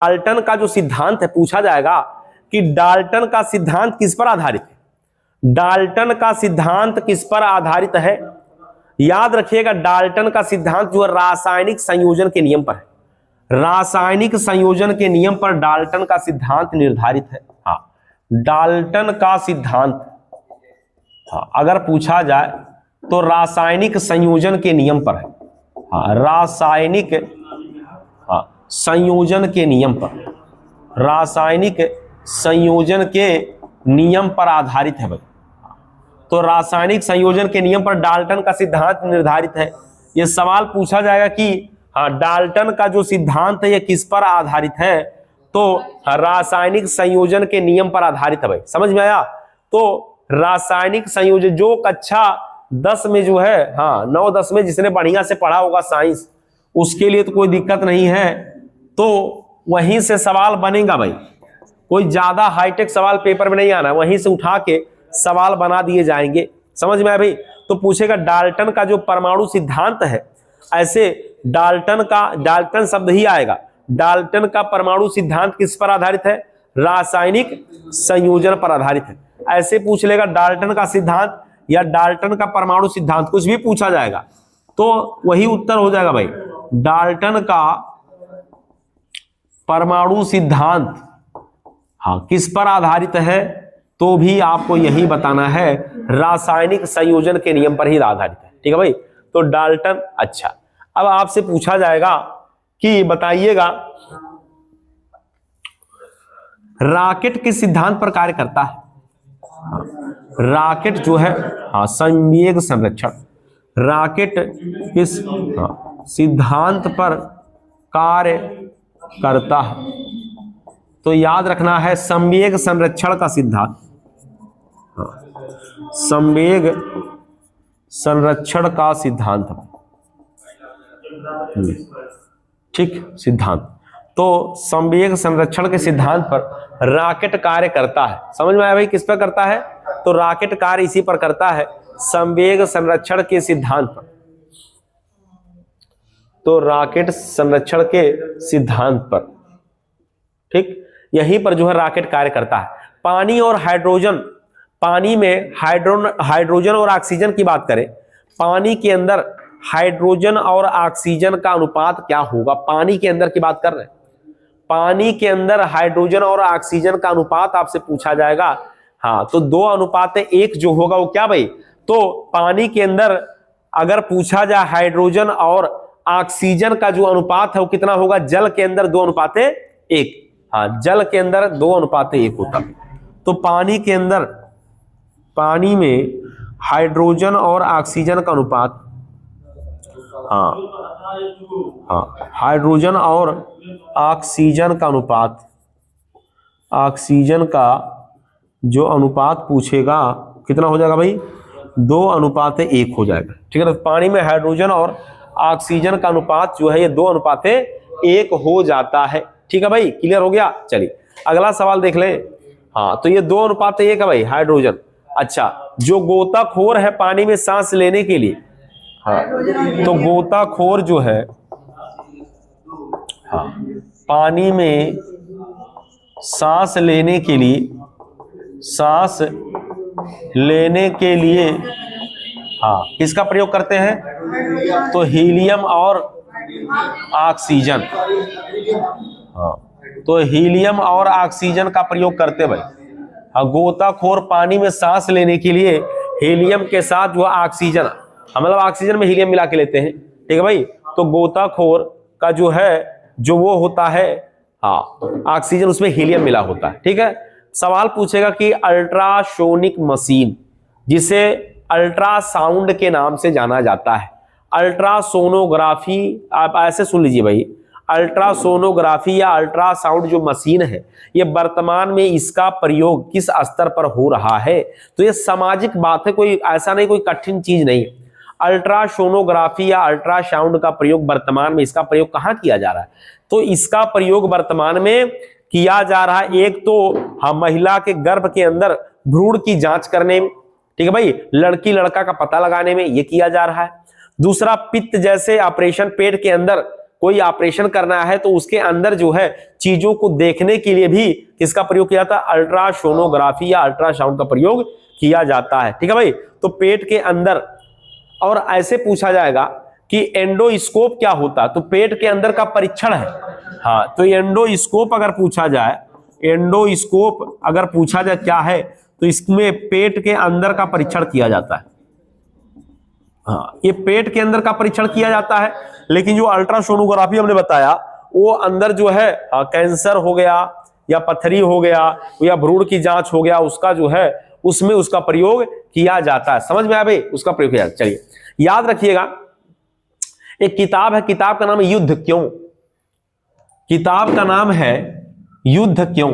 Dalton का जो सिद्धांत है, पूछा जाएगा कि डाल्टन का सिद्धांत किस पर आधारित है। डाल्टन का सिद्धांत किस पर आधारित है? याद रखिएगा, डाल्टन का सिद्धांत जो है रासायनिक संयोजन के नियम पर है। रासायनिक संयोजन के नियम पर डाल्टन का सिद्धांत निर्धारित है। हाँ, डाल्टन का सिद्धांत, हाँ, अगर पूछा जाए तो रासायनिक संयोजन के नियम पर है। हाँ, रासायनिक, हाँ, संयोजन के नियम पर, रासायनिक संयोजन के नियम पर आधारित है भाई। तो रासायनिक संयोजन के नियम पर डाल्टन का सिद्धांत निर्धारित है। यह सवाल पूछा जाएगा कि हाँ, डाल्टन का जो सिद्धांत है यह किस पर आधारित है? तो रासायनिक संयोजन के नियम पर आधारित है भाई। समझ में आया? तो रासायनिक संयोजन जो कक्षा 10 में जो है, हाँ 9-10 में जिसने बढ़िया से पढ़ा होगा साइंस, उसके लिए तो कोई दिक्कत नहीं है, तो वहीं से सवाल बनेगा भाई। कोई ज्यादा हाईटेक सवाल पेपर में नहीं आना, वहीं से उठा के सवाल बना दिए जाएंगे। समझ में आया भाई? तो पूछेगा डाल्टन का जो परमाणु सिद्धांत है, ऐसे डाल्टन का, डाल्टन शब्द ही आएगा। डाल्टन का परमाणु सिद्धांत किस पर आधारित है? रासायनिक संयोजन पर आधारित है। ऐसे पूछ लेगा डाल्टन का सिद्धांत या डाल्टन का परमाणु सिद्धांत, कुछ भी पूछा जाएगा तो वही उत्तर हो जाएगा भाई। डाल्टन का परमाणु सिद्धांत, हाँ, किस पर आधारित है? तो भी आपको यही बताना है, रासायनिक संयोजन के नियम पर ही आधारित है। ठीक है भाई? तो डाल्टन, अच्छा, अब आपसे पूछा जाएगा कि बताइएगा रॉकेट किस सिद्धांत पर कार्य करता है? रॉकेट जो है, हाँ, संवेग संरक्षण, रॉकेट किस, हाँ, सिद्धांत पर कार्य करता है? तो याद रखना है संवेग संरक्षण का सिद्धांत, हाँ, संवेग संरक्षण का सिद्धांत, ठीक, सिद्धांत। तो संवेग संरक्षण के सिद्धांत पर रॉकेट कार्य करता है। समझ में आया भाई? किस पर करता है? तो रॉकेट कार्य इसी पर करता है, संवेग संरक्षण के सिद्धांत पर। तो रॉकेट संरक्षण के सिद्धांत पर, ठीक, यहीं पर जो है रॉकेट कार्य करता है। पानी और हाइड्रोजन, पानी में हाइड्रोजन और ऑक्सीजन की बात करें, पानी के अंदर हाइड्रोजन और ऑक्सीजन का अनुपात क्या होगा? पानी के अंदर की बात कर रहे हैं, पानी के अंदर हाइड्रोजन और ऑक्सीजन का अनुपात आपसे पूछा जाएगा। हाँ, तो 2:1 जो होगा वो क्या भाई? तो पानी के अंदर अगर पूछा जाए हाइड्रोजन और ऑक्सीजन का जो अनुपात है वो कितना होगा? जल के अंदर 2:1। हाँ, जल के अंदर 2:1 होता। तो पानी के अंदर, पानी में हाइड्रोजन और ऑक्सीजन का अनुपात, हाँ हाँ, हाइड्रोजन और ऑक्सीजन का अनुपात, ऑक्सीजन का जो अनुपात पूछेगा कितना हो जाएगा भाई? 2:1 हो जाएगा। ठीक है ना? पानी में हाइड्रोजन और ऑक्सीजन का अनुपात जो है ये 2:1 हो जाता है। ठीक है भाई? क्लियर हो गया? चलिए अगला सवाल देख लें। हाँ, तो ये 2:1 है भाई हाइड्रोजन। अच्छा, जो गोताखोर है पानी में सांस लेने के लिए, हाँ, तो गोताखोर जो है, हाँ, पानी में सांस लेने के लिए, सांस लेने के लिए, हाँ, किसका प्रयोग करते हैं? तो हीलियम और ऑक्सीजन, हाँ, तो हीलियम और ऑक्सीजन का प्रयोग करते भाई। हाँ, गोताखोर पानी में सांस लेने के लिए हीलियम के साथ जो ऑक्सीजन, मतलब ऑक्सीजन में हीलियम मिला के लेते हैं। ठीक है भाई? तो गोताखोर का जो है, जो वो होता है, हाँ, ऑक्सीजन उसमें हीलियम मिला होता है। ठीक है? सवाल पूछेगा कि अल्ट्रासोनिक मशीन, जिसे अल्ट्रासाउंड के नाम से जाना जाता है, अल्ट्रासोनोग्राफी, आप ऐसे सुन लीजिए भाई, अल्ट्रासोनोग्राफी या अल्ट्रासाउंड जो मशीन है, ये वर्तमान में इसका प्रयोग किस स्तर पर हो रहा है? तो ये सामाजिक बात है, कोई ऐसा नहीं, कोई कठिन चीज नहीं है। अल्ट्रासोनोग्राफी या अल्ट्रासाउंड का प्रयोग वर्तमान में, इसका प्रयोग कहाँ किया जा रहा है? तो इसका प्रयोग वर्तमान में किया जा रहा है, एक तो हम महिला के गर्भ के अंदर भ्रूण की जांच करने में, ठीक है भाई, लड़की लड़का का पता लगाने में ये किया जा रहा है। दूसरा, पित्त जैसे ऑपरेशन, पेट के अंदर कोई ऑपरेशन करना है तो उसके अंदर जो है चीजों को देखने के लिए भी किसका प्रयोग किया जाता है, अल्ट्रासोनोग्राफी या अल्ट्रासाउंड का प्रयोग किया जाता है। ठीक है भाई, तो पेट के अंदर, और ऐसे पूछा जाएगा कि एंडोस्कोप क्या होता है, तो पेट के अंदर का परीक्षण है। हाँ, तो एंडोस्कोप अगर पूछा जाए, एंडोस्कोप अगर पूछा जाए क्या है, तो इसमें पेट के अंदर का परीक्षण किया जाता है। हाँ, ये पेट के अंदर का परीक्षण किया जाता है। लेकिन जो अल्ट्रासोनोग्राफी हमने बताया वो अंदर जो है कैंसर हो गया या पथरी हो गया या भ्रूण की जांच हो गया, उसका जो है उसमें उसका प्रयोग किया जाता है। समझ में आया भाई, उसका प्रयोग किया जाता है। चलिए याद रखिएगा, एक किताब है, किताब का नाम है युद्ध क्यों। किताब का नाम है युद्ध क्यों।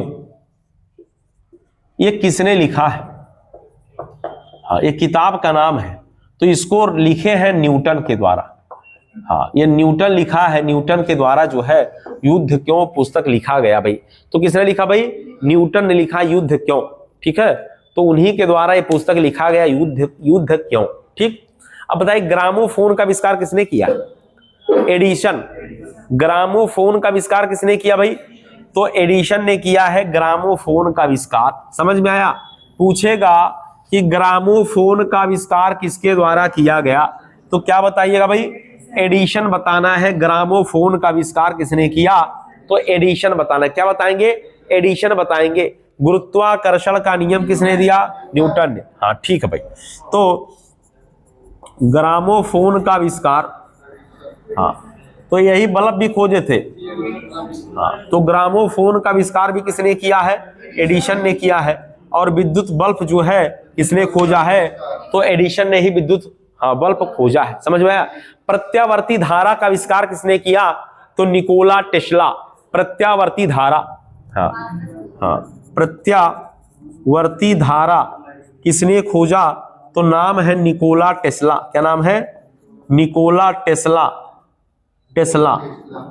ये किसने लिखा है? हाँ, ये किताब का नाम है, तो इसको लिखे हैं न्यूटन के द्वारा। हाँ, ये न्यूटन लिखा है, न्यूटन के द्वारा जो है युद्ध क्यों पुस्तक लिखा गया भाई। तो किसने लिखा भाई? न्यूटन ने लिखा युद्ध क्यों। ठीक है, तो उन्हीं के द्वारा ये पुस्तक लिखा गया युद्ध क्यों। ठीक, अब बताइए ग्रामोफोन का आविष्कार किसने किया? एडिशन। ग्रामोफोन का आविष्कार किसने किया भाई? तो एडिशन ने किया है ग्रामोफोन का आविष्कार। समझ में आया? पूछेगा कि ग्रामोफोन का आविष्कार किसके द्वारा किया गया, तो क्या बताइएगा भाई? एडिशन बताना है। ग्रामोफोन का आविष्कार किसने किया, तो एडिशन बताना है। क्या बताएंगे? एडिशन बताएंगे। गुरुत्वाकर्षण का नियम किसने दिया? न्यूटन ने। हाँ ठीक है भाई, तो ग्रामोफोन का आविष्कार, हाँ तो यही बल्ब भी खोजे थे। हाँ, तो ग्रामोफोन का आविष्कार भी किसने किया है? एडिशन ने किया है। और विद्युत बल्ब जो है किसने खोजा है? तो एडिशन ने ही विद्युत बल्ब खोजा है। समझ में आया? प्रत्यावर्ती धारा का आविष्कार किसने किया? तो निकोला टेस्ला। प्रत्यावर्ती धारा, हाँ हाँ, प्रत्यावर्ती धारा किसने खोजा? तो नाम है निकोला टेस्ला। क्या नाम है? Nikola Tesla. टेस्ला,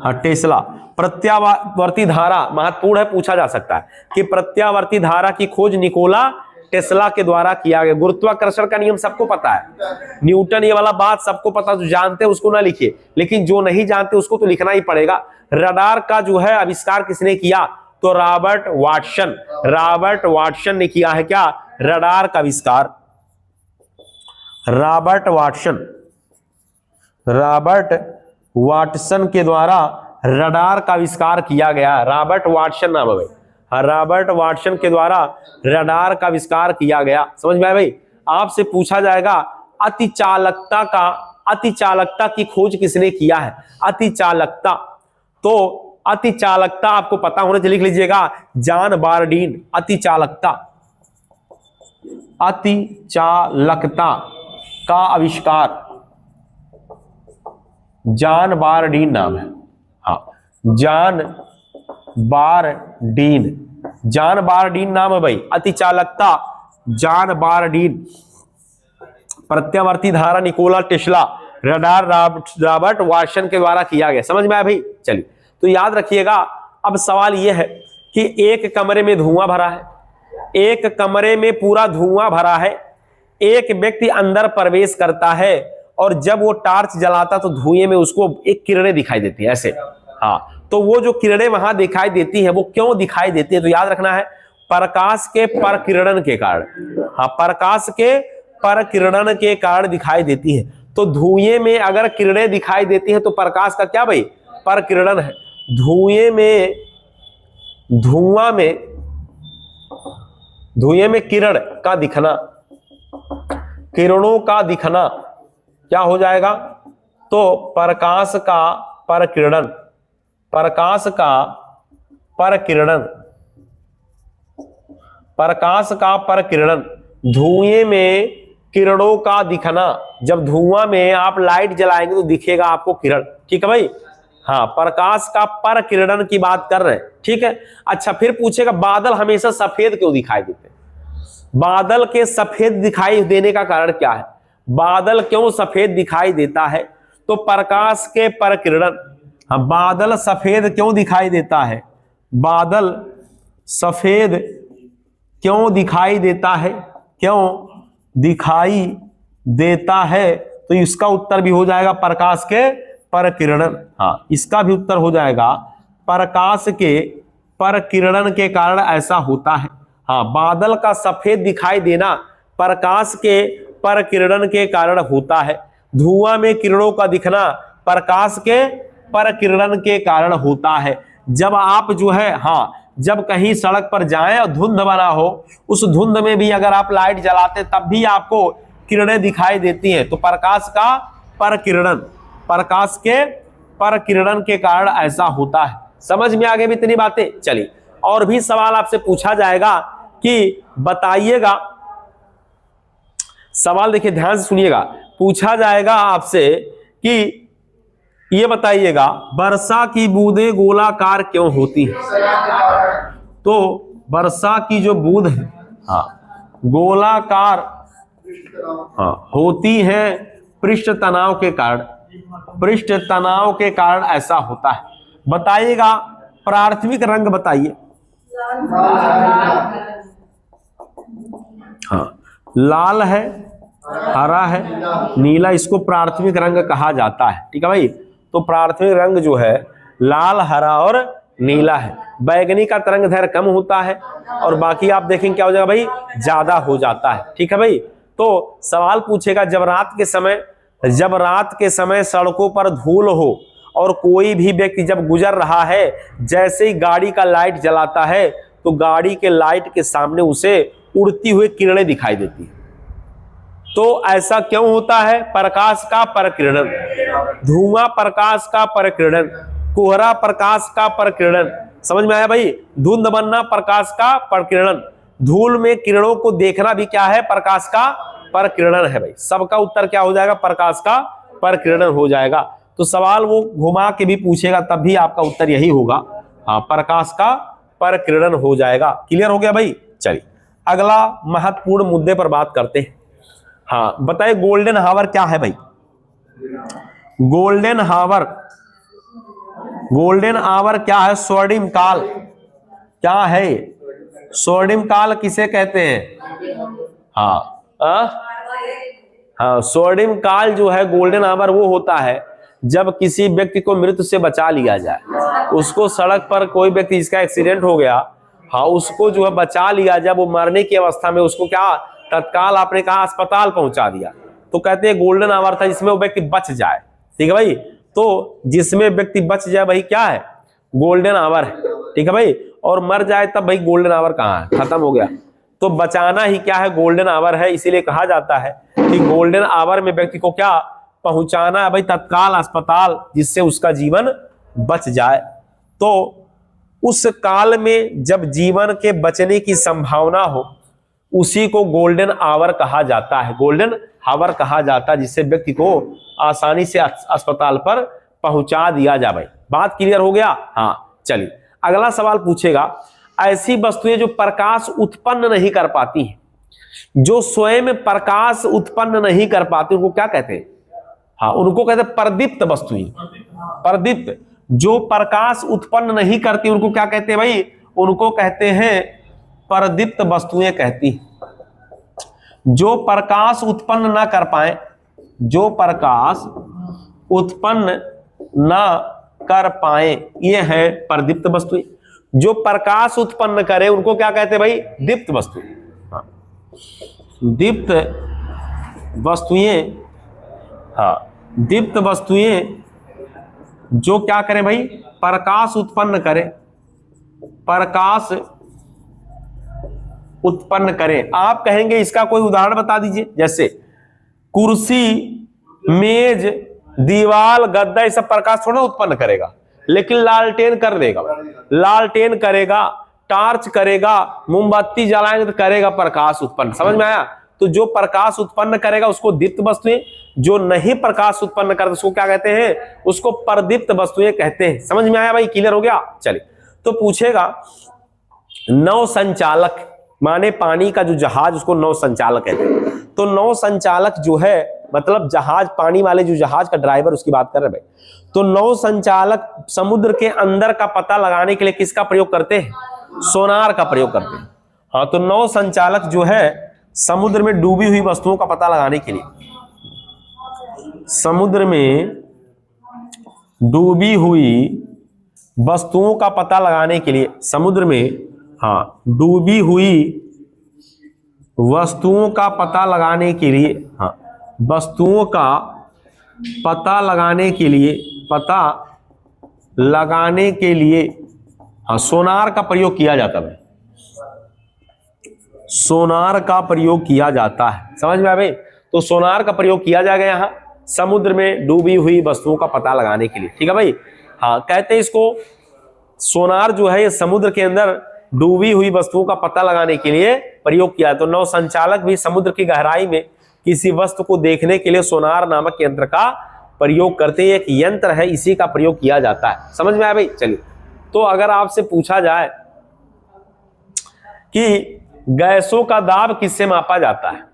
हाँ टेस्ला। प्रत्यावर्ती धारा महत्वपूर्ण है, पूछा जा सकता है कि प्रत्यावर्ती धारा की खोज निकोला टेस्ला के द्वारा किया गया। गुरुत्वाकर्षण का नियम सबको पता है, न्यूटन, ये वाला बात सबको पता, जो जानते हैं उसको ना लिखिए, लेकिन जो नहीं जानते उसको तो लिखना ही पड़ेगा। रडार का जो है आविष्कार किसने किया? तो रॉबर्ट वाटसन। रॉबर्ट वाटसन ने किया है क्या? रडार का आविष्कार। रॉबर्ट वाटसन, रॉबर्ट वाटसन के द्वारा रडार का आविष्कार किया गया। रॉबर्ट वाटसन नाम है भाई। रॉबर्ट वाटसन के द्वारा रडार का आविष्कार किया गया। समझ में आया भाई? आपसे पूछा जाएगा अतिचालकता की खोज किसने किया है? अतिचालकता, तो अतिचालकता आपको पता होना चाहिए, लिख लीजिएगा जॉन बारडीन। अतिचालकता का आविष्कार जॉन बारडीन नाम है। हाँ, जॉन बारडीन नाम है भाई। अतिचालकता जॉन बारडीन। प्रत्यावर्ती धारा Nikola Tesla. Radar Robert Watson के द्वारा किया गया। समझ में आया भाई? चलिए, तो याद रखिएगा। अब सवाल यह है कि एक कमरे में धुआं भरा है, एक कमरे में पूरा धुआं भरा है, एक व्यक्ति अंदर प्रवेश करता है और जब वो टॉर्च जलाता तो धुएं में उसको एक किरणें दिखाई देती है ऐसे। हाँ, तो वो जो किरणें वहां दिखाई देती है वो क्यों दिखाई देती है? तो याद रखना है प्रकाश के परकिरणन के कारण। हाँ, प्रकाश के परकिरणन के कारण दिखाई देती है। तो धुएं में अगर किरणें दिखाई देती है तो प्रकाश का क्या भाई? परकिरणन है। धुएं में किरण का दिखना, किरणों का दिखना क्या हो जाएगा? तो प्रकाश का परकिरणन। प्रकाश का परकिरणन। धुएं में किरणों का दिखना। जब धुआं में आप लाइट जलाएंगे तो दिखेगा आपको किरण। ठीक है भाई? हाँ, प्रकाश का परकिरणन की बात कर रहे हैं। ठीक है, अच्छा फिर पूछेगा बादल हमेशा सफेद क्यों दिखाई देते हैं? बादल के सफेद दिखाई देने का कारण क्या है? बादल क्यों सफेद दिखाई देता है? तो प्रकाश के परकिरणन। हाँ, बादल सफेद क्यों दिखाई देता है? बादल सफेद क्यों दिखाई देता है? क्यों दिखाई देता है? तो इसका उत्तर भी हो जाएगा प्रकाश के परकिरणन। हाँ, इसका भी उत्तर हो जाएगा प्रकाश के परकिरणन के कारण ऐसा होता है। हाँ, बादल का सफेद दिखाई देना प्रकाश के परकिरणन के कारण होता है। धुआं में किरणों का दिखना प्रकाश के परकिरणन के कारण होता है। जब आप जो है, हाँ, जब कहीं सड़क पर जाएं और धुंध बना हो, उस धुंध में भी अगर आप लाइट जलाते तब भी आपको किरणें दिखाई देती हैं, तो प्रकाश का परकिरणन, प्रकाश के परकिरणन के कारण ऐसा होता है। समझ में आ गई इतनी बातें? चलिए, और भी सवाल आपसे पूछा जाएगा कि बताइएगा, सवाल देखिए ध्यान से सुनिएगा, पूछा जाएगा आपसे कि ये बताइएगा वर्षा की बूंदें गोलाकार क्यों होती है? तो वर्षा की जो बूंद है, हाँ, गोलाकार, हाँ, होती है पृष्ठ तनाव के कारण, पृष्ठ तनाव के कारण ऐसा होता है। बताइएगा प्राथमिक रंग बताइए। हाँ, लाल है, हरा है, नीला, इसको प्राथमिक रंग कहा जाता है। ठीक है भाई, तो प्राथमिक रंग जो है लाल, हरा और नीला है। बैगनी का तरंग दैर्घ्य कम होता है और बाकी आप देखेंगे क्या हो जाएगा भाई, ज्यादा हो जाता है। ठीक है भाई, तो सवाल पूछेगा जब रात के समय सड़कों पर धूल हो और कोई भी व्यक्ति जब गुजर रहा है, जैसे ही गाड़ी का लाइट जलाता है तो गाड़ी के लाइट के सामने उसे उड़ती हुई किरणें दिखाई देती है। तो ऐसा क्यों होता है? प्रकाश का परकिरणन। धुआं प्रकाश का परकिरणन, कोहरा प्रकाश का परकिरणन। समझ में आया भाई? धुंध बनना प्रकाश का परकिरणन, धूल में किरणों को देखना भी क्या है? प्रकाश का परकिरणन है भाई। सबका उत्तर क्या हो जाएगा? प्रकाश का परकिरणन हो जाएगा। तो सवाल वो घुमा के भी पूछेगा तब भी आपका उत्तर यही होगा, हाँ, प्रकाश का परकिरणन हो जाएगा। क्लियर हो गया भाई? चलिए अगला महत्वपूर्ण मुद्दे पर बात करते हैं। हाँ, बताइए गोल्डन हावर क्या है भाई? गोल्डन हावर, गोल्डन आवर क्या है? स्वर्णिम काल क्या है? स्वर्णिम काल किसे कहते हैं? हाँ, स्वर्णिम काल जो है गोल्डन आवर वो होता है जब किसी व्यक्ति को मृत्यु से बचा लिया जाए। उसको सड़क पर कोई व्यक्ति जिसका एक्सीडेंट हो गया, हाँ, उसको जो है बचा लिया जाए, वो मरने की अवस्था में उसको क्या तत्काल आपने कहा अस्पताल पहुंचा दिया, तो कहते हैं गोल्डन आवर था जिसमें वो व्यक्ति बच जाए। ठीक है भाई, तो जिसमें व्यक्ति बच जाए वही क्या है? गोल्डन आवर है। ठीक है भाई, और मर जाए तब भाई गोल्डन आवर कहाँ है? खत्म हो गया। तो बचाना ही क्या है? गोल्डन आवर है। इसीलिए कहा जाता है कि गोल्डन आवर में व्यक्ति को क्या पहुंचाना है भाई? तत्काल अस्पताल, जिससे उसका जीवन बच जाए। तो उस काल में जब जीवन के बचने की संभावना हो उसी को गोल्डन आवर कहा जाता है, गोल्डन हावर कहा जाता है, जिससे व्यक्ति को आसानी से अस्पताल पर पहुंचा दिया जाए। भाई बात क्लियर हो गया? हाँ, चलिए अगला सवाल पूछेगा, ऐसी वस्तुएं जो प्रकाश उत्पन्न नहीं कर पाती हैं, जो स्वयं प्रकाश उत्पन्न नहीं कर पाती, उनको क्या कहते हैं? हाँ, उनको कहते हैं प्रदीप्त वस्तुएं। प्रदीप्त, जो प्रकाश उत्पन्न नहीं करती उनको क्या कहते हैं भाई? उनको कहते हैं प्रदीप्त वस्तुएं कहती हैं। जो प्रकाश उत्पन्न ना कर पाए, जो प्रकाश उत्पन्न ना कर पाए, ये है प्रदीप्त वस्तुएं। जो प्रकाश उत्पन्न करे उनको क्या कहते हैं भाई? दीप्त वस्तुएं। हाँ, दीप्त वस्तुएं, हाँ, दीप्त वस्तुएं जो क्या करें भाई? प्रकाश उत्पन्न करें, प्रकाश उत्पन्न करें। आप कहेंगे इसका कोई उदाहरण बता दीजिए। जैसे कुर्सी, मेज, दीवार, गद्दा, ये सब प्रकाश थोड़ा उत्पन्न करेगा, लेकिन लालटेन कर देगा। लालटेन करेगा, टार्च करेगा, मोमबत्ती जलाएंगे तो करेगा प्रकाश उत्पन्न। समझ में आया? तो जो प्रकाश उत्पन्न करेगा उसको दीप्त वस्तुएं, जो नहीं प्रकाश उत्पन्न करते उसको क्या कहते हैं? उसको प्रदीप्त वस्तुएं कहते हैं। समझ में आया भाई? क्लियर हो गया? चलिए, तो पूछेगा नौ संचालक, माने पानी का जो जहाज, उसको नौ संचालक कहते हैं। तो नौ संचालक जो है मतलब जहाज, पानी वाले जो जहाज का ड्राइवर, उसकी बात कर रहे हैं भाई। तो नौ संचालक समुद्र के अंदर का पता लगाने के लिए किसका प्रयोग करते हैं? सोनार का प्रयोग करते हैं। हाँ, तो नौ संचालक जो है समुद्र में डूबी हुई वस्तुओं का पता लगाने के लिए, समुद्र में डूबी हुई वस्तुओं का पता लगाने के लिए समुद्र में, हाँ, डूबी हुई वस्तुओं का पता लगाने के लिए, हाँ, वस्तुओं का पता लगाने के लिए, हाँ, सोनार का प्रयोग किया जाता है। सोनार का प्रयोग किया जाता है, समझ में आया भाई? तो सोनार का प्रयोग किया जाएगा यहां समुद्र में डूबी हुई वस्तुओं का पता लगाने के लिए, ठीक है भाई? हाँ, कहते हैं इसको सोनार जो है ये समुद्र के अंदर डूबी हुई वस्तुओं का पता लगाने के लिए प्रयोग किया है। तो नौ संचालक भी समुद्र की गहराई में किसी वस्तु को देखने के लिए सोनार नामक यंत्र का प्रयोग करते हैं। एक यंत्र है, इसी का प्रयोग किया जाता है। समझ में आया भाई? चलिए, तो अगर आपसे पूछा जाए कि गैसों का दाब किससे मापा जाता है?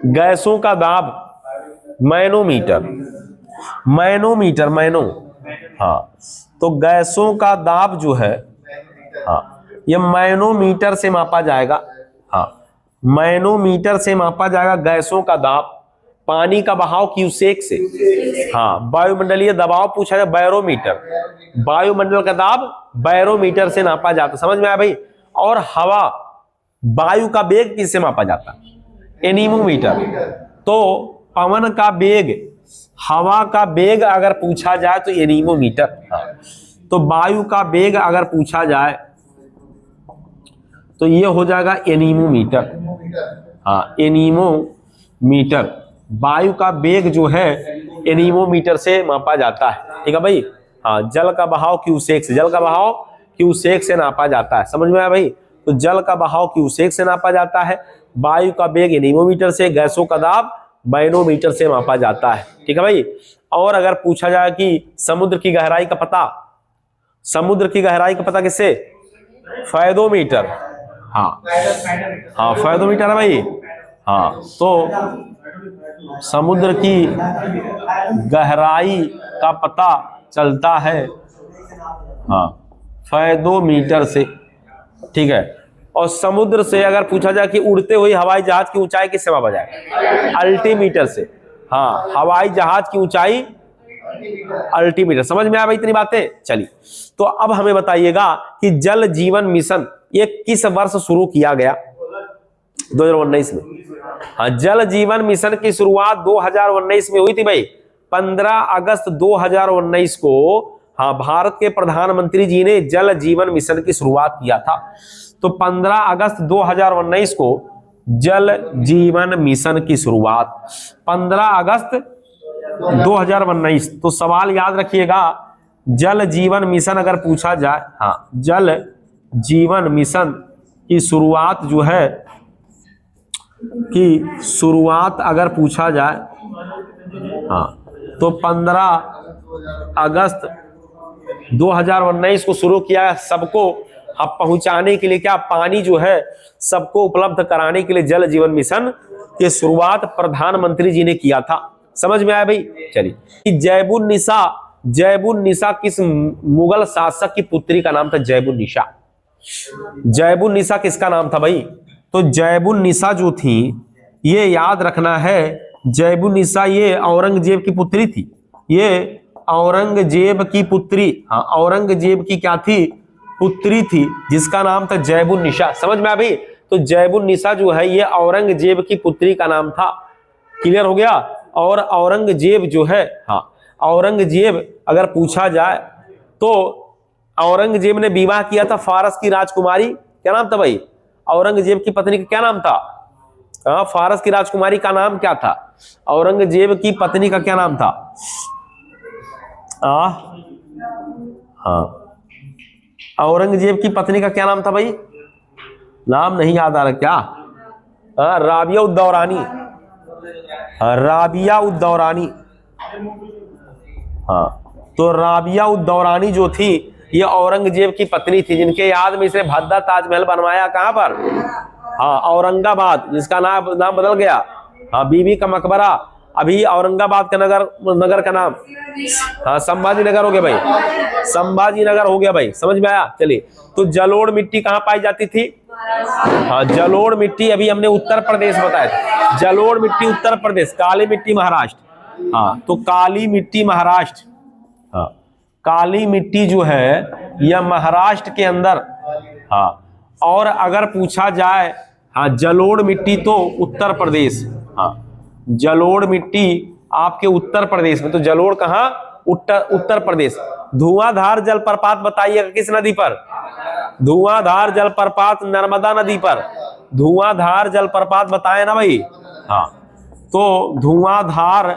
गैसों का दाब मैनोमीटर, हाँ, तो गैसों का दाब जो है, हाँ, ये मैनोमीटर से मापा जाएगा। हाँ, मैनोमीटर से मापा जाएगा गैसों का दाब। पानी का बहाव क्यूसेक से, हाँ, वायुमंडलीय दबाव पूछा जाए बैरोमीटर, वायुमंडल का दाब बैरोमीटर से नापा जाता। समझ में आया भाई? और हवा, वायु का वेग किससे मापा जाता? एनीमोमीटर। तो पवन का वेग, हवा का वेग अगर पूछा जाए तो एनीमोमीटर। हाँ, तो वायु का वेग अगर पूछा जाए तो ये हो जाएगा एनीमोमीटर। हाँ, एनीमोमीटर, वायु का वेग जो है एनीमोमीटर से मापा जाता है, ठीक है भाई? हाँ, जल का बहाव क्यूसेक से, जल का बहाव क्यूसेक से नापा जाता है। समझ में आया भाई? तो जल का बहाव क्यूसेक से नापा जाता है, वायु का वेग एनीमोमीटर से, गैसों का दाब मैनोमीटर से मापा जाता है, ठीक है भाई? और अगर पूछा जाए कि समुद्र की गहराई का पता, समुद्र की गहराई का पता किससे? फैदोमीटर। हाँ, हाँ, फैदोमीटर है भाई। हाँ, तो समुद्र की गहराई का पता चलता है, हाँ, फैदोमीटर से, ठीक है? और समुद्र से अगर पूछा जाए कि उड़ते हुए हवाई जहाज की ऊंचाई किससे मापा जाए? अल्टीमीटर से। हाँ, हवाई जहाज की ऊंचाई अल्टीमीटर। समझ में आया भाई इतनी बातें? चलिए, तो अब हमें बताइएगा कि जल जीवन मिशन ये किस वर्ष शुरू किया गया? 2019 में। हाँ, जल जीवन मिशन की शुरुआत 2019 में हुई थी भाई। 15 अगस्त 2019 को, हाँ, भारत के प्रधानमंत्री जी ने जल जीवन मिशन की शुरुआत किया था। तो 15 अगस्त 2019 को जल जीवन मिशन की शुरुआत, 15 अगस्त 2019। तो सवाल याद रखिएगा, जल जीवन मिशन अगर पूछा जाए, हाँ, जल जीवन मिशन की शुरुआत जो है, कि शुरुआत अगर पूछा जाए, हाँ, तो 15 अगस्त 2019 को शुरू किया। सबको अब पहुंचाने के लिए, क्या, पानी जो है सबको उपलब्ध कराने के लिए जल जीवन मिशन की शुरुआत प्रधानमंत्री जी ने किया था। समझ में आया भाई? चलिए, कि जैबुन्निसा किस मुगल शासक की पुत्री का नाम था? जैबुन्निसा। जैबुन्निसा किसका नाम था भाई? तो जैबुन्निसा जो थी, ये याद रखना है, जैबुन्निसा ये औरंगजेब की पुत्री थी। ये औरंगजेब की पुत्री, हाँ, औरंगजेब की क्या थी? पुत्री थी, जिसका नाम था जैबुन्निसा। समझ में आ भाई? तो जैबुन्निसा जो है ये औरंगजेब की पुत्री का नाम था। क्लियर हो गया? और औरंगजेब जो है, हाँ, औरंगजेब अगर पूछा जाए तो औरंगजेब ने विवाह किया था फारस की राजकुमारी, क्या नाम था भाई? औरंगजेब की पत्नी का क्या नाम था? हाँ, फारस की राजकुमारी का नाम क्या था? औरंगजेब की पत्नी का क्या नाम था? हाँ, औरंगजेब की पत्नी का क्या नाम था भाई? नाम नहीं याद आ रहा क्या? राबिया उद दौरानी। राबिया उद दौरानी। हाँ, तो राबिया उद दौरानी जो थी ये औरंगजेब की पत्नी थी, जिनके याद में इसने भद्दा ताजमहल बनवाया। कहां पर? हाँ, औरंगाबाद, जिसका नाम बदल गया। हाँ, बीबी का मकबरा, अभी औरंगाबाद का नगर का नाम, हाँ, संभाजी नगर हो गया भाई, संभाजी नगर हो गया भाई। समझ में आया? चलिए, तो जलोढ़ मिट्टी कहाँ पाई जाती थी? हाँ, जलोढ़ मिट्टी अभी हमने उत्तर प्रदेश बताया। जलोढ़ मिट्टी उत्तर प्रदेश, काली मिट्टी महाराष्ट्र। हाँ, तो काली मिट्टी महाराष्ट्र, काली मिट्टी जो है यह महाराष्ट्र के अंदर, हाँ, और अगर पूछा जाए हाँ जलोढ़ मिट्टी तो उत्तर प्रदेश, हाँ जलोढ़ मिट्टी आपके उत्तर प्रदेश में, तो जलोढ़ कहाँ, उत्तर प्रदेश। धुआंधार जलप्रपात बताइएगा किस नदी पर, धुआंधार जलप्रपात नर्मदा नदी पर, धुआंधार जलप्रपात बताए ना भाई, हाँ, तो धुआंधार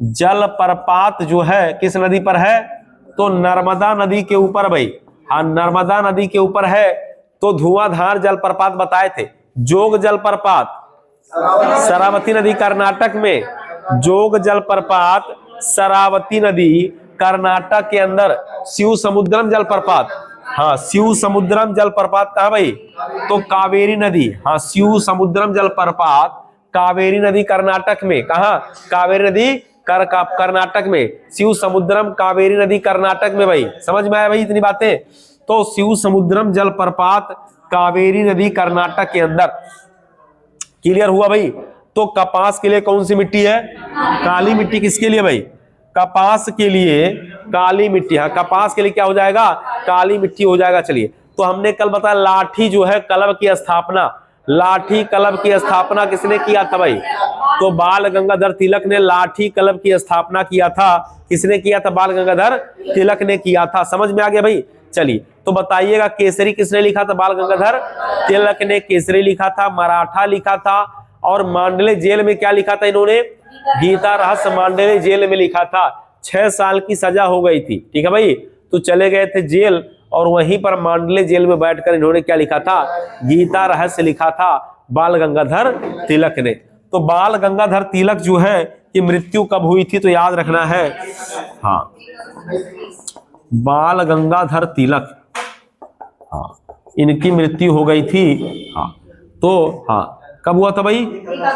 जलप्रपात जो है किस नदी पर है, तो नर्मदा नदी के ऊपर भाई, हाँ नर्मदा नदी के ऊपर है। तो धुआंधार जलप्रपात बताए थे। जोग जलप्रपात शरावती नदी कर्नाटक में, जोग जलप्रपात शरावती नदी कर्नाटक के अंदर। शिव समुद्रम जलप्रपात, हाँ शिव समुद्रम जलप्रपात कहाँ भाई, तो कावेरी नदी, हाँ शिव समुद्रम जलप्रपात कावेरी नदी कर्नाटक में, कहाँ, कावेरी नदी कर्नाटक में, शिव समुद्रम कावेरी नदी कर्नाटक में भाई। समझ में आया भाई इतनी बातें। तो शिव समुद्रम जलप्रपात कावेरी नदी कर्नाटक के अंदर। क्लियर हुआ भाई। तो कपास के लिए कौन सी मिट्टी है, काली मिट्टी। किसके लिए भाई, कपास के लिए काली मिट्टी, हाँ कपास के लिए क्या हो जाएगा, काली मिट्टी हो जाएगा। चलिए, तो हमने कल बताया लाठी जो है कलभ की स्थापना, लाठी कलभ की स्थापना किसने किया था भाई, तो बाल गंगाधर तिलक ने लाठी कलभ की स्थापना किया था। किसने किया था, बाल गंगाधर तिलक ने किया था। समझ में आ गया भाई। चलिए, तो बताइएगा केसरी किसने लिखा था, बाल गंगाधर तिलक ने केसरी लिखा था, मराठा लिखा था, और मांडले जेल में क्या लिखा था इन्होंने, गीता रहस्य मांडले जेल में लिखा था। 6 साल की सजा हो गई थी, ठीक है भाई। तो चले गए थे जेल, और वहीं पर मांडले जेल में बैठकर इन्होंने क्या लिखा था, गीता रहस्य लिखा था बाल गंगाधर तिलक ने। तो बाल गंगाधर तिलक जो है कि मृत्यु कब हुई थी, तो याद रखना है, हाँ बाल गंगाधर तिलक, हाँ इनकी मृत्यु हो गई थी, हाँ तो हाँ कब हुआ था भाई,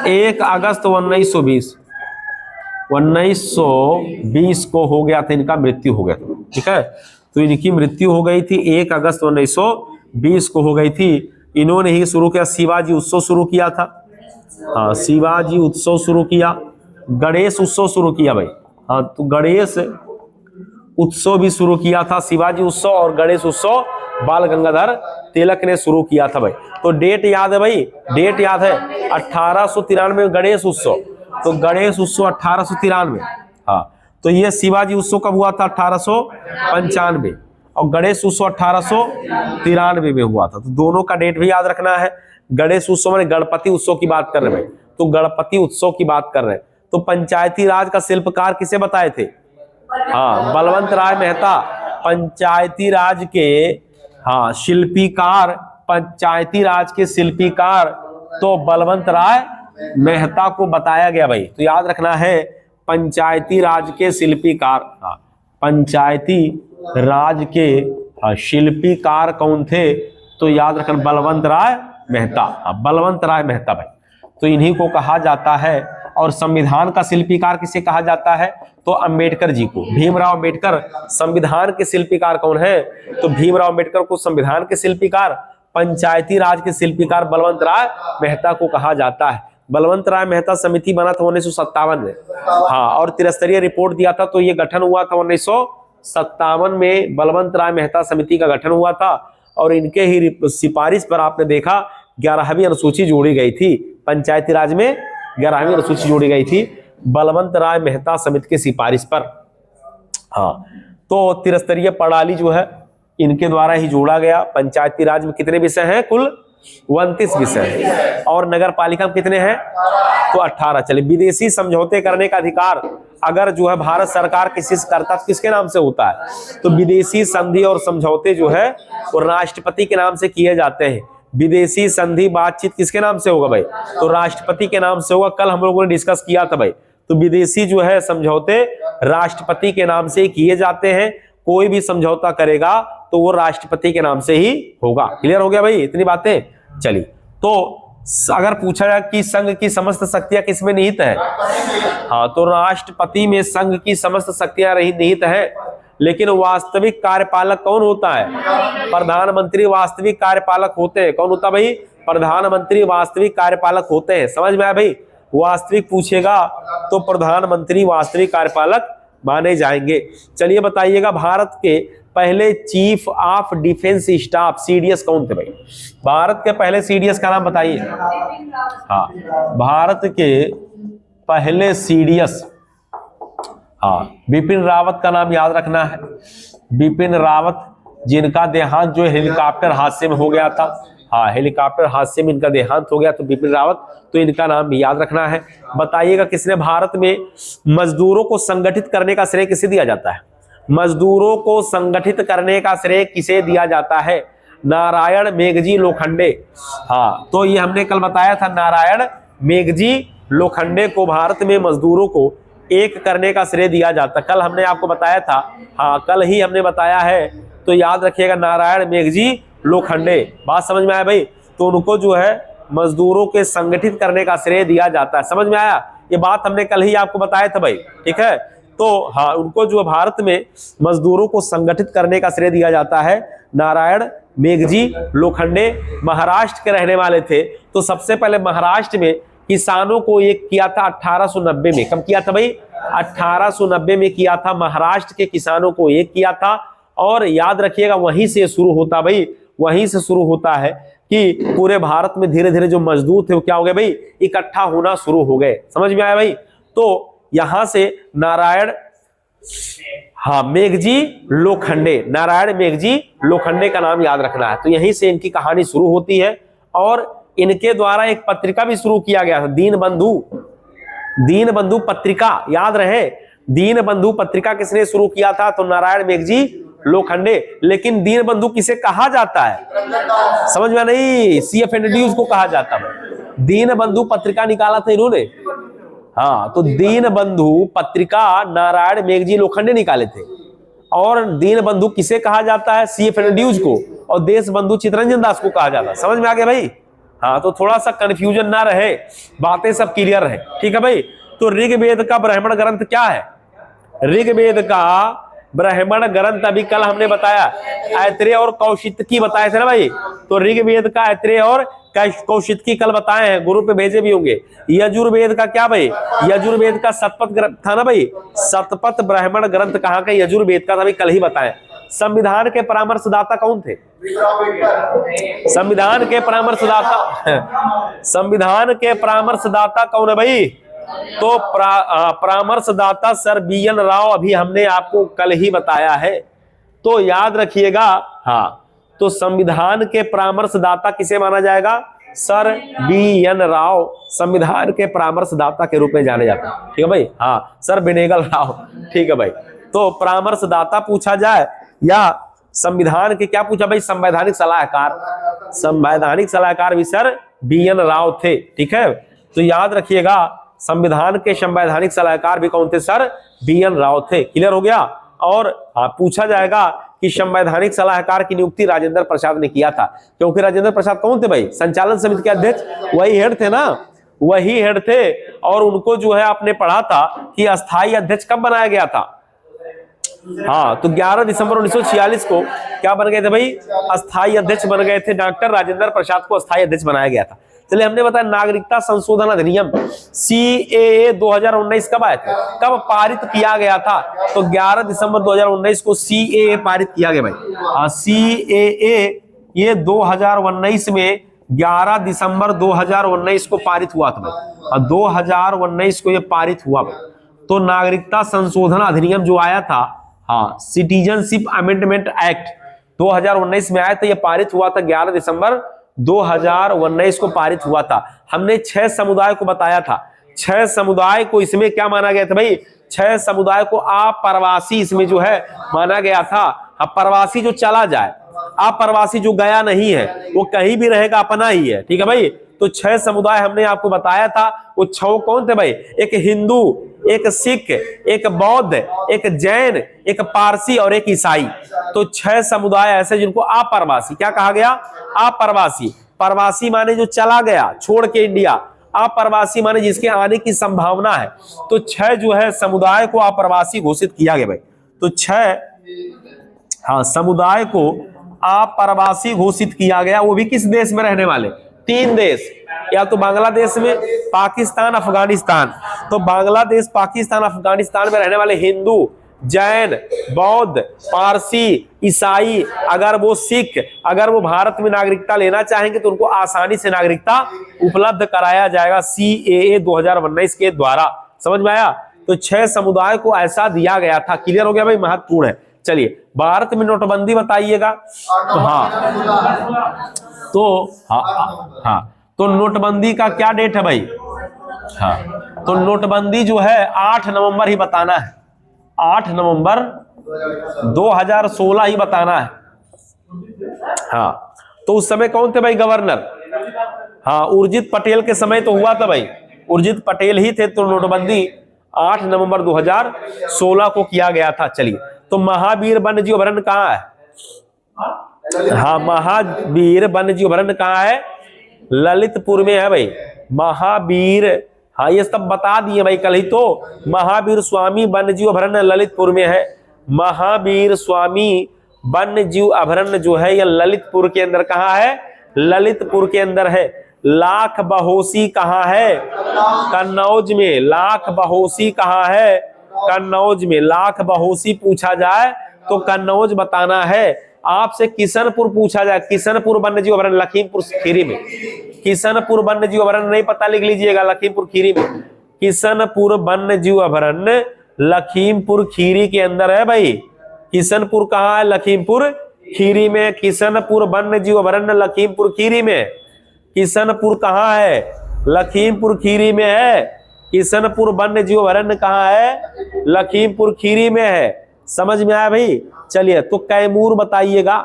1 अगस्त 1920 को हो गया था, इनका मृत्यु हो गया था। ठीक है, तो इनकी मृत्यु हो गई थी 1 अगस्त 1920 को हो गई थी। इन्होंने ही शुरू किया, शिवाजी उत्सव शुरू किया था, हाँ शिवाजी उत्सव शुरू किया, गणेश उत्सव शुरू किया भाई, हाँ तो गणेश उत्सव भी शुरू किया था, शिवाजी उत्सव और गणेश उत्सव बाल गंगाधर तिलक ने शुरू किया था भाई। तो डेट याद है भाई, डेट याद है 1893 गणेश उत्सव, तो गणेश उत्सव 1893, हाँ तो ये शिवाजी उत्सव कब हुआ था, 1895, और गणेश उत्सव 1893 में हुआ था। तो दोनों का डेट भी याद रखना है। गणेश उत्सव में गणपति उत्सव की बात कर रहे हैं भाई, तो गणपति उत्सव की बात कर रहे हैं। तो पंचायती राज का शिल्पकार किसे बताए थे, हाँ बलवंत राय मेहता, पंचायती राज के हाँ शिल्पीकार, पंचायती राज के शिल्पीकार तो बलवंत राय मेहता को बताया गया भाई। तो याद रखना है पंचायती राज के शिल्पीकार, हाँ पंचायती राज के हाँ शिल्पीकार कौन थे, तो याद रखना बलवंत राय मेहता, हाँ बलवंत राय मेहता भाई। तो इन्हीं को कहा जाता है। और संविधान का शिल्पीकार किसे कहा जाता है, तो अंबेडकर जी को, भीमराव अंबेडकर संविधान के शिल्पीकार कौन है, तो भीमराव अंबेडकर को संविधान के शिल्पीकार, पंचायती राज के शिल्पीकार बलवंत राय मेहता को कहा जाता है। बलवंत राय मेहता समिति बना था 1957 में, हाँ और त्रिस्तरीय रिपोर्ट दिया था, तो ये गठन हुआ था 1957 में बलवंत राय मेहता समिति का गठन हुआ था। और इनके ही सिफारिश पर आपने देखा 11वीं अनुसूची जोड़ी गई थी, पंचायती राज में 11वीं अनुसूची जोड़ी गई थी बलवंत राय मेहता समिति की सिफारिश पर। हाँ तो त्रिस्तरीय प्रणाली जो है इनके द्वारा ही जोड़ा गया। पंचायती राज में कितने विषय हैं, कुल 29 विषय, और नगर पालिका में कितने हैं, तो 18। चले, विदेशी समझौते करने का अधिकार अगर जो है भारत सरकार किसी से करता है किसके नाम से होता है, तो विदेशी संधि और समझौते जो है वो राष्ट्रपति के नाम से किए जाते हैं। विदेशी संधि बातचीत किसके नाम से होगा भाई, तो राष्ट्रपति के नाम से होगा। कल हम लोगों ने डिस्कस किया था भाई। तो विदेशी जो है समझौते राष्ट्रपति के नाम से किए जाते हैं। कोई भी समझौता करेगा तो वो राष्ट्रपति के नाम से ही होगा। क्लियर हो गया भाई इतनी बातें। चलिए, तो अगर पूछा जाए कि संघ की समस्त शक्तियां किसमें निहित है, हाँ तो राष्ट्रपति में संघ की समस्त शक्तियां निहित है। लेकिन वास्तविक कार्यपालक कौन होता है, प्रधानमंत्री वास्तविक कार्यपालक होते हैं। कौन होता भाई, प्रधानमंत्री वास्तविक कार्यपालक होते हैं। समझ में आया भाई, वास्तविक पूछेगा तो प्रधानमंत्री वास्तविक कार्यपालक माने जाएंगे। चलिए बताइएगा, भारत के पहले chief of defence staff CDS कौन थे भाई? भारत के पहले सीडीएस का नाम बताइए। हाँ, भारत के पहले सीडीएस, हाँ, बिपिन रावत का नाम याद रखना है। बिपिन रावत, जिनका देहांत जो हेलीकॉप्टर हादसे में हो गया था। हाँ, हेलीकॉप्टर हादसे में इनका देहांत हो गया, तो बिपिन रावत, तो इनका नाम भी याद रखना है। बताइएगा, किसने भारत में मजदूरों को संगठित करने का श्रेय किसे दिया जाता है? मजदूरों को संगठित करने का श्रेय किसे दिया जाता है? नारायण मेघजी लोखंडे। हाँ, तो ये हमने कल बताया था, नारायण मेघजी लोखंडे को भारत में मजदूरों को एक करने का श्रेय दिया जाता। कल हमने आपको बताया था, हाँ, कल ही हमने बताया है, तो याद रखिएगा, नारायण मेघजी लोखंडे। बात समझ में आया भाई? तो उनको जो है मजदूरों के संगठित करने का श्रेय दिया जाता है। समझ में आया? ये बात हमने कल ही आपको बताया था भाई, ठीक है। तो हाँ, उनको जो भारत में मजदूरों को संगठित करने का श्रेय दिया जाता है। नारायण मेघजी लोखंडे महाराष्ट्र के रहने वाले थे। तो सबसे पहले महाराष्ट्र में किसानों को एक किया था 1890 में। कब किया था भाई? 1890 में किया था। महाराष्ट्र के किसानों को एक किया था। और याद रखिएगा, वहीं से शुरू होता भाई, वहीं से शुरू होता है कि पूरे भारत में धीरे धीरे जो मजदूर थे वो क्या हो गए भाई? इकट्ठा होना शुरू हो गए। समझ में आया भाई? तो यहां से नारायण, हाँ, मेघजी लोखंडे, नारायण मेघजी लोखंडे का नाम याद रखना है। तो यहीं से इनकी कहानी शुरू होती है। और इनके द्वारा एक पत्रिका भी शुरू किया गया था, दीनबंधु, दीनबंधु पत्रिका, याद रहे। दीनबंधु पत्रिका किसने शुरू किया था? तो नारायण मेघजी लोखंडे। लेकिन दीनबंधु किसे कहा जाता है? समझ में नहीं? CFND उसको कहा जाता है। दीनबंधु पत्रिका निकाला था इन्होंने। हाँ, तो दीनबंधु पत्रिका नारायण मेघजी लोखंडे निकाले थे। और दीनबंधु किसे कहा जाता है? CFND को। और देशबंधु चित्तरंजन दास को कहा जाता है। समझ में आ गया भाई? हाँ, तो थोड़ा सा कंफ्यूजन ना रहे, बातें सब क्लियर रहे, ठीक है भाई। तो ऋग्वेद का ब्राह्मण ग्रंथ क्या है? ऋग्वेद का ब्राह्मण ग्रंथ अभी कल हमने बताया, ऐत्रेय और कौशितकी बताए थे ना भाई। तो ऋग्वेद का ऐत्रेय और कौशितकी कल बताए हैं, ग्रुप पे भेजे भी होंगे। यजुर्वेद का क्या भाई? यजुर्वेद का शतपथ ग्रंथ था ना भाई। शतपथ ब्राह्मण ग्रंथ कहाँ का? यजुर्वेद का, अभी कल ही बताए। संविधान के परामर्शदाता कौन थे? संविधान के परामर्शदाता, संविधान के परामर्शदाता कौन है भाई? तो परामर्शदाता सर BN राव, अभी हमने आपको कल ही बताया है, तो याद रखिएगा। हाँ, तो संविधान के परामर्शदाता किसे माना जाएगा? सर BN राव संविधान के परामर्शदाता के रूप में जाने जाते हैं, ठीक है भाई। हाँ, सर बेनेगल राव, ठीक है भाई। तो परामर्शदाता पूछा जाए या संविधान के क्या पूछा भाई? संवैधानिक सलाहकार, संवैधानिक सलाहकार भी सर BN राव थे, ठीक है। तो याद रखिएगा, संविधान के संवैधानिक सलाहकार भी कौन थे? सर BN राव थे। क्लियर हो गया? और पूछा जाएगा कि संवैधानिक सलाहकार की नियुक्ति राजेंद्र प्रसाद ने किया था, क्योंकि राजेंद्र प्रसाद कौन थे भाई? संचालन समिति के अध्यक्ष, वही हेड थे ना, वही हेड थे। और उनको जो है आपने पढ़ा था कि अस्थायी अध्यक्ष कब बनाया गया था? हाँ, तो 11 दिसंबर 1946 को क्या बन गए थे भाई? अस्थायी अध्यक्ष बन गए थे। डॉक्टर राजेंद्र प्रसाद को अस्थायी अध्यक्ष बनाया गया था। चलिए, हमने बताया नागरिकता संशोधन अधिनियम CAA 2019 कब आया था? कब पारित किया गया था? तो 11 दिसंबर 2019 को CAA पारित किया गया भाई। CAA ये 2019 में 11 दिसंबर 2019 को पारित हुआ था भाई। 2019 को ये पारित हुआ भाई। तो नागरिकता संशोधन अधिनियम जो आया था, हाँ, सिटीजनशिप अमेंडमेंट एक्ट 2019 में आया था। ये पारित हुआ था 11 दिसंबर 2019 को पारित हुआ था। हमने 6 समुदाय को बताया था। 6 समुदाय को इसमें क्या माना गया था भाई? 6 समुदाय को अप्रवासी इसमें जो है माना गया था। अप्रवासी जो चला जाए, अप्रवासी जो गया नहीं है, वो कहीं भी रहेगा, अपना ही है, ठीक है भाई। तो 6 समुदाय हमने आपको बताया था। वो 6 कौन थे भाई? एक हिंदू, एक सिख, एक बौद्ध, एक जैन, एक पारसी और एक ईसाई। तो 6 समुदाय ऐसे जिनको अप्रवासी क्या कहा गया? अप्रवासी। प्रवासी माने जो चला गया छोड़ के इंडिया, अप्रवासी माने जिसके आने की संभावना है। तो 6 जो है समुदाय को अप्रवासी घोषित किया गया भाई। तो 6 हाँ समुदाय को अप्रवासी घोषित किया गया। वो भी किस देश में रहने वाले? तीन देश, या तो बांग्लादेश में, पाकिस्तान, अफगानिस्तान। तो बांग्लादेश, पाकिस्तान, अफगानिस्तान में रहने वाले हिंदू, जैन, बौद्ध, पारसी, ईसाई, अगर वो सिख, अगर वो भारत में नागरिकता लेना चाहेंगे तो उनको आसानी से नागरिकता उपलब्ध कराया जाएगा CAA 2019 के द्वारा। समझ में आया? तो 6 समुदाय को ऐसा दिया गया था। क्लियर हो गया भाई? महत्वपूर्ण है। चलिए, भारत में नोटबंदी बताइएगा। तो तो नोटबंदी का क्या डेट है भाई? तो नोटबंदी जो है 8 नवंबर ही बताना है, 8 नवंबर 2016 ही बताना है। तो उस समय कौन थे भाई गवर्नर? उर्जित पटेल के समय तो हुआ था भाई, उर्जित पटेल ही थे। तो नोटबंदी 8 नवंबर 2016 को किया गया था। चलिए, तो महावीर वन्यजीव अभयारण्य कहाँ है? महावीर वन्यजीव अभयारण्य कहाँ है? ललितपुर में है भाई। महावीर, ये सब बता दिए भाई कल ही तो। महावीर स्वामी वन्यजीव अभयारण्य ललितपुर में है। महावीर स्वामी वन्यजीव अभयारण्य जो है यह ललितपुर के अंदर कहाँ है? ललितपुर के अंदर है। लाख बहोसी कहाँ है? कन्नौज में। लाख बहोसी कहाँ है? कन्नौज में। लाख बहोसी पूछा जाए तो कन्नौज बताना है। आपसे किशनपुर पूछा जाए, किशनपुर वन्यजीव अभयारण्य लखीमपुर खीरी में। किशनपुर वन्यजीव अभयारण्य नहीं पता, लिख लीजिएगा, लखीमपुर खीरी में। किशनपुर वन्यजीव अभयारण्य लखीमपुर खीरी के अंदर है भाई। किशनपुर कहाँ है? लखीमपुर खीरी में। किशनपुर वन्यजीव अभयारण्य लखीमपुर खीरी में। किशनपुर कहाँ है? लखीमपुर खीरी में है। किशनपुर वन्यजीव अभयारण्य कहाँ है? लखीमपुर खीरी में है। समझ में आया भाई? चलिए, तो कैमूर बताइएगा।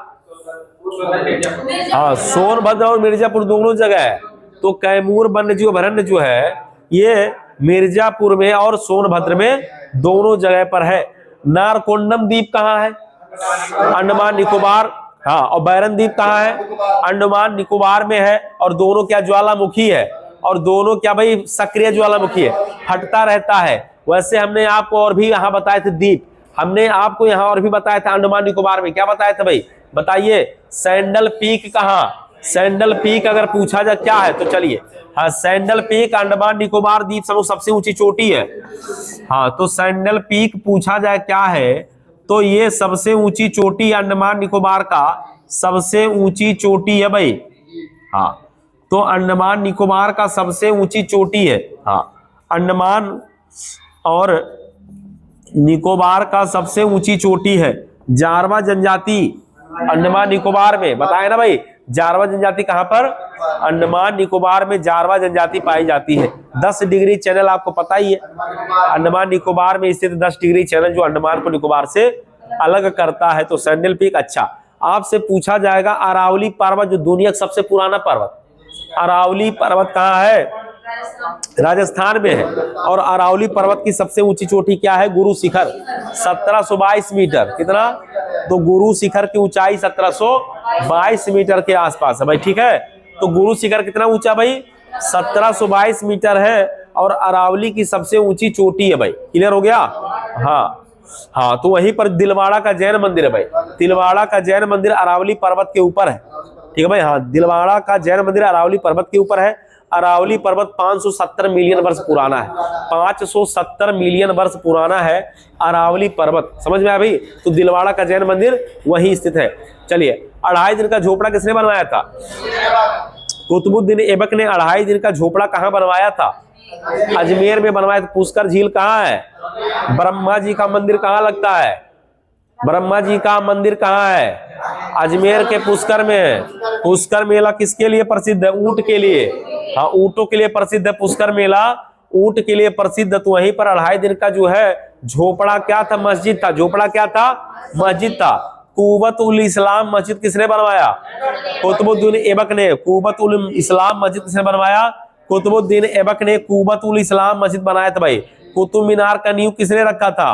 सोनभद्र और मिर्जापुर दोनों जगह है। तो कैमूर वन्यजीव अभयारण्य जो है ये मिर्जापुर में और सोनभद्र में दोनों जगह पर है। नारकोंडम द्वीप कहाँ है? अंडमान निकोबार। और बैरन द्वीप कहाँ है? अंडमान निकोबार में है। और दोनों क्या ज्वालामुखी है? और दोनों क्या भाई? सक्रिय ज्वालामुखी है, फटता रहता है। वैसे हमने आपको और भी यहाँ बताए थे द्वीप, हमने आपको यहाँ और भी बताया था अंडमान निकोबार में। क्या बताया था भाई? बताइए। सैंडल पीक कहाँ? सैंडल पीक अगर पूछा जाए क्या है तो चलिए, सैंडल पीक अंडमान निकोबार द्वीप समूह सबसे ऊंची चोटी है। तो सैंडल पीक पूछा जाए क्या है तो ये सबसे ऊंची चोटी अंडमान निकोबार का सबसे ऊंची चोटी है भाई। तो अंडमान निकोबार का सबसे ऊंची चोटी है। अंडमान और निकोबार का सबसे ऊंची चोटी है। जारवा जनजाति अंडमान निकोबार में, बताए ना भाई। जारवा जनजाति कहां पर? अंडमान निकोबार में जारवा जनजाति पाई जाती है। 10 डिग्री चैनल आपको पता ही है, अंडमान निकोबार में स्थित 10 डिग्री चैनल जो अंडमान को निकोबार से अलग करता है। तो सैंडल पीक। अच्छा, आपसे पूछा जाएगा अरावली पर्वत, जो दुनिया का सबसे पुराना पर्वत, अरावली पर्वत कहाँ है? राजस्थान में है। और अरावली पर्वत की सबसे ऊंची चोटी क्या है? गुरु शिखर, 1722 मीटर। कितना? तो गुरु शिखर की ऊंचाई 1722 मीटर के आसपास है भाई। ठीक है, तो गुरु शिखर कितना ऊंचा भाई? 1722 मीटर है और अरावली की सबसे ऊंची चोटी है भाई। क्लियर हो गया? तो वहीं पर दिलवाड़ा का जैन मंदिर है भाई। दिलवाड़ा का जैन मंदिर अरावली पर्वत के ऊपर है। ठीक है भाई। दिलवाड़ा का जैन मंदिर अरावली पर्वत के ऊपर है। अरावली पर्वत 570 मिलियन वर्ष पुराना है। 570 मिलियन वर्ष पुराना है अरावली पर्वत। समझ में आया भाई? तो दिलवाड़ा का जैन मंदिर वही स्थित है। चलिए, 2.5 दिन का झोपड़ा किसने बनवाया था? कुतुबुद्दीन ऐबक ने 2.5 दिन का झोपड़ा कहाँ बनवाया था? अजमेर में बनवाया था। पुष्कर झील कहाँ है? ब्रह्मा जी का मंदिर कहाँ लगता है? ब्रह्मा जी का मंदिर कहाँ है? अजमेर के पुष्कर में है। पुष्कर मेला किसके लिए प्रसिद्ध है? ऊंट के लिए। ऊंटों के लिए प्रसिद्ध है पुष्कर मेला, ऊंट के लिए प्रसिद्ध। तो वहीं पर 2.5 दिन का जो है झोपड़ा क्या था? मस्जिद था। झोपड़ा क्या था? मस्जिद था। कुबतुल इस्लाम मस्जिद किसने बनवाया? कुतुबुद्दीन ऐबक ने। कुबतुल इस्लाम मस्जिद किसने बनवाया? कुतुबुद्दीन ऐबक ने कुबतुल इस्लाम मस्जिद बनाया था भाई। कुतुब मीनार का नींव किसने रखा था?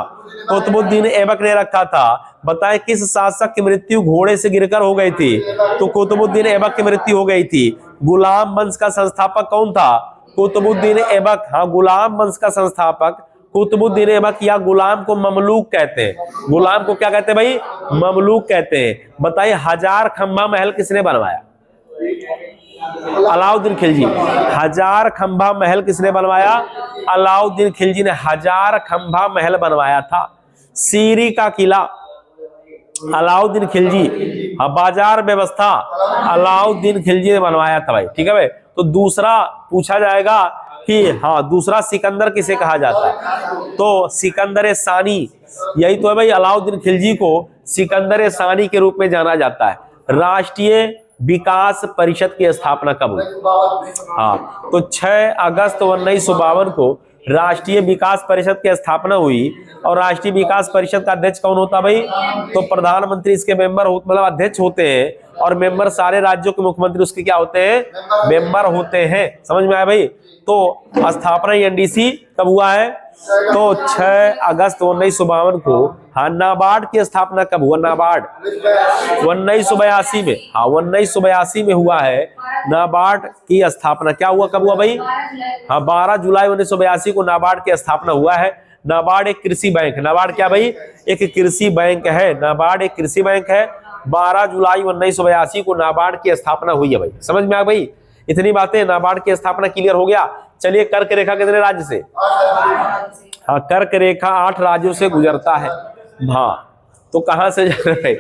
कुतुबुद्दीन ऐबक ने रखा था। बताएं किस शासक की मृत्यु घोड़े से गिरकर हो गई थी? तो कुतुबुद्दीन ऐबक की मृत्यु हो गई थी। गुलाम वंश का संस्थापक कौन था? कुतुबुद्दीन ऐबक। गुलाम वंश का संस्थापक कुतुबुद्दीन ऐबक, या गुलाम को ममलूक कहते हैं। गुलाम को क्या कहते हैं भाई? ममलूक कहते हैं। बताइए हजार खंबा महल किसने बनवाया? अलाउद्दीन खिलजी। हजार खंभा महल किसने बनवाया? अलाउद्दीन खिलजी ने हजार खंभा महल बनवाया था। सीरी का किला अलाउद्दीन खिलजी। बाजार व्यवस्था अलाउद्दीन खिलजी ने बनवाया था भाई। ठीक है भाई। तो दूसरा पूछा जाएगा कि हाँ दूसरा सिकंदर किसे कहा जाता है? तो सिकंदर सानी, यही तो है भाई। अलाउद्दीन खिलजी को सिकंदर सानी के रूप में जाना जाता है। राष्ट्रीय विकास परिषद की स्थापना कब हुई? हाँ, तो 6 अगस्त 1952 को राष्ट्रीय विकास परिषद की स्थापना हुई। और राष्ट्रीय विकास परिषद का अध्यक्ष कौन होता भाई? तो प्रधानमंत्री इसके मेंबर मतलब अध्यक्ष होते हैं, और मेंबर सारे राज्यों के मुख्यमंत्री उसके क्या होते हैं? मेंबर होते हैं। समझ में आया भाई? तो स्थापना एनडीसी कब हुआ है? तो 6 अगस्त 1952 को। हाँ, नाबार्ड की स्थापना कब हुआ? नाबार्ड 1982 में। हाँ, 1982 में हुआ है नाबार्ड की स्थापना। क्या हुआ, कब हुआ भाई? हाँ, 12 जुलाई 1982 को नाबार्ड की स्थापना हुआ है। नाबार्ड एक कृषि बैंक है। नाबार्ड क्या भाई? एक कृषि बैंक है। नाबार्ड एक कृषि बैंक है। 12 जुलाई 1982 को नाबार्ड की स्थापना हुई है भाई। समझ में आ भाई? इतनी बातें, नाबार्ड की स्थापना क्लियर हो गया। चलिए, कर्क रेखा कितने राज्य से? हाँ, कर्क रेखा 8 राज्यों से गुजरता है। हाँ, तो कहां से जा रहे?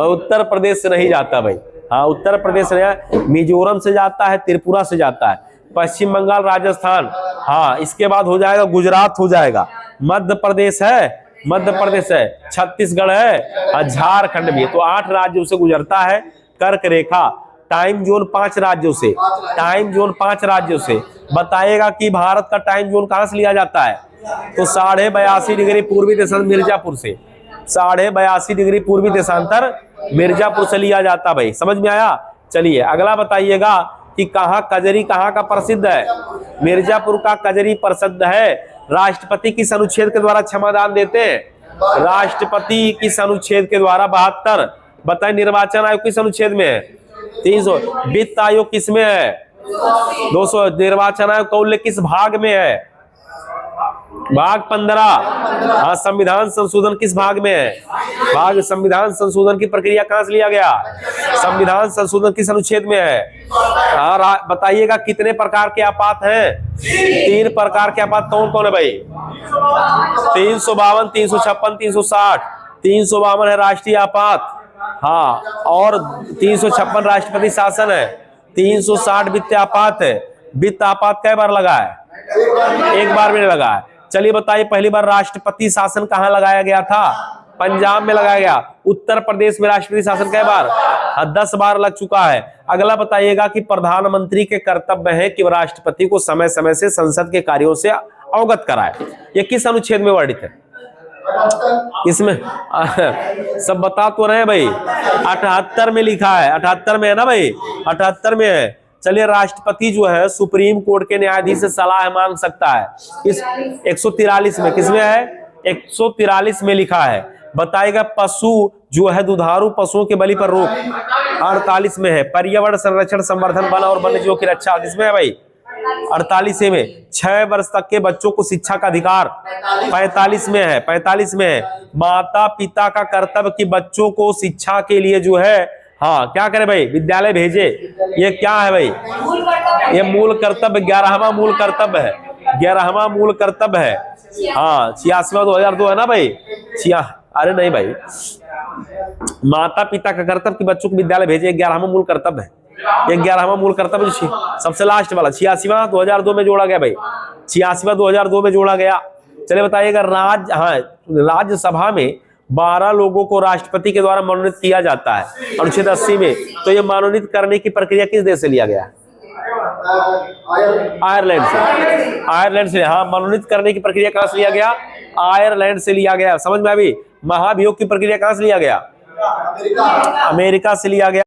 उत्तर प्रदेश से नहीं जाता भाई। हाँ, उत्तर प्रदेश से, मिजोरम से जाता है, त्रिपुरा से जाता है, पश्चिम बंगाल, राजस्थान। हाँ, इसके बाद हो जाएगा गुजरात, हो जाएगा मध्य प्रदेश है, मध्य प्रदेश है, छत्तीसगढ़ है, झारखंड भी है। तो 8 राज्यों से गुजरता है कर्क रेखा। टाइम जोन 5 राज्यों से। टाइम जोन 5 राज्यों से। बताएगा कि भारत का टाइम जोन कहां से लिया जाता है? तो 82.5 डिग्री पूर्वी देशांतर मिर्जापुर से। 82.5 डिग्री पूर्वी देशांतर मिर्जापुर से लिया जाता भाई। समझ में आया? चलिए, अगला बताइएगा कि कजरी कहाँ का प्रसिद्ध है? मिर्जापुर का कजरी प्रसिद्ध है। राष्ट्रपति किस अनुच्छेद के द्वारा क्षमादान देते हैं? राष्ट्रपति किस अनुच्छेद के द्वारा? 72। बताए, निर्वाचन आयोग किस अनुच्छेद में है? 300। वित्त आयोग किस में है? 200। निर्वाचन आयोग कौल किस भाग में है? भाग 15। हाँ, संविधान संशोधन किस भाग में है? भाग। संविधान संशोधन की प्रक्रिया कहां से लिया गया? संविधान संशोधन किस अनुच्छेद में है? हाँ, बताइएगा कितने प्रकार के आपात हैं? 3 प्रकार के आपात कौन कौन है भाई? 352, 356, 360। 352 है राष्ट्रीय आपात। हाँ, और 356 राष्ट्रपति शासन है। 360 वित्त आपात है। वित्त आपात कई बार लगा है? एक बार भी नहीं लगा है। चलिए बताइए, पहली बार राष्ट्रपति शासन कहाँ लगाया गया था? पंजाब में लगाया गया। उत्तर प्रदेश में राष्ट्रपति शासन कई बार? 10 बार लग चुका है। अगला बताइएगा कि प्रधानमंत्री के कर्तव्य है कि राष्ट्रपति को समय समय से संसद के कार्यों से अवगत कराए। ये किस अनुच्छेद में वर्णित है? इसमें सब बता तो रहे भाई। 78 में लिखा है। 78 में है ना भाई? 78 में है। चलिए, राष्ट्रपति जो है सुप्रीम कोर्ट के न्यायाधीश से सलाह मांग सकता है। इस 143 में, किसमें है? 143 में लिखा है। बताएगा, पशु जो है दुधारू पशुओं के बलि पर रोक 48 में है। पर्यावरण संरक्षण, संवर्धन, वन और वन्य जीवों की रक्षा किसमें है भाई? 48 में। 6 वर्ष तक के बच्चों को शिक्षा का अधिकार 45 में है। 45 में है। माता पिता का कर्तव्य कि बच्चों को शिक्षा के लिए जो है, हाँ, क्या करे भाई? विद्यालय भेजे। ये क्या है भाई? ये मूल कर्तव्य, 11वां मूल कर्तव्य है। 11वां मूल कर्तव्य है। हाँ, 86वां 2002 है ना भाई? अरे नहीं भाई, माता पिता का कर्तव्य कि बच्चों को विद्यालय भेजे, 11वां मूल कर्तव्य है। ये 11वां मूल कर्तव्य सबसे लास्ट वाला 86वां 2002 में जोड़ा गया भाई। 86वां 2002 में जोड़ा गया। चलिए बताइएगा, राज्यसभा में 12 लोगों को राष्ट्रपति के द्वारा मनोनीत किया जाता है अनुच्छेद 80 में। तो ये मनोनीत करने की प्रक्रिया किस देश से लिया गया? आयरलैंड से। आयरलैंड से। हाँ, मनोनीत करने की प्रक्रिया कहां से लिया गया? आयरलैंड से लिया गया। समझ में अभी? महाभियोग की प्रक्रिया कहां से लिया गया? अमेरिका से लिया गया।